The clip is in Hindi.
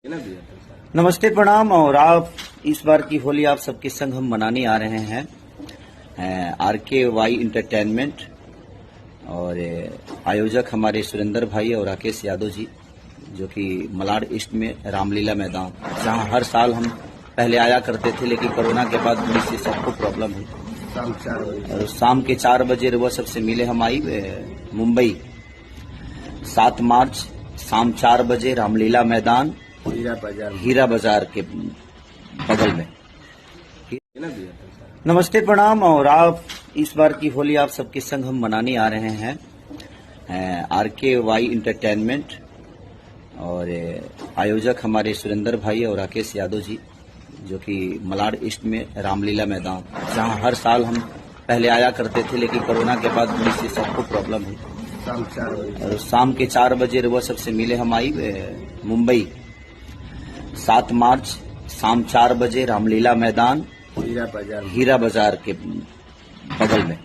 नमस्ते, प्रणाम। और आप इस बार की होली आप सबके संग हम मनाने आ रहे हैं RKY इंटरटेनमेंट, और आयोजक हमारे सुरेंद्र भाई और राकेश यादव जी, जो कि मलाड ईस्ट में रामलीला मैदान, जहां हर साल हम पहले आया करते थे, लेकिन कोरोना के बाद पुलिस से सबको प्रॉब्लम है। और शाम के 4 बजे वो सबसे मिले हम आई मुंबई 7 मार्च शाम 4 बजे रामलीला मैदान हीरा बाजार के बगल में। नमस्ते, प्रणाम। और आप इस बार की होली आप सबके संग हम मनाने आ रहे हैं RKY इंटरटेनमेंट, और आयोजक हमारे सुरेंद्र भाई और राकेश यादव जी, जो कि मलाड ईस्ट में रामलीला मैदान, जहां हर साल हम पहले आया करते थे, लेकिन कोरोना के बाद पुलिस से सबको प्रॉब्लम है। और शाम के 4 बजे वो सबसे मिले हम आई मुंबई 7 मार्च शाम 4 बजे रामलीला मैदान हीरा बाजार के बगल में।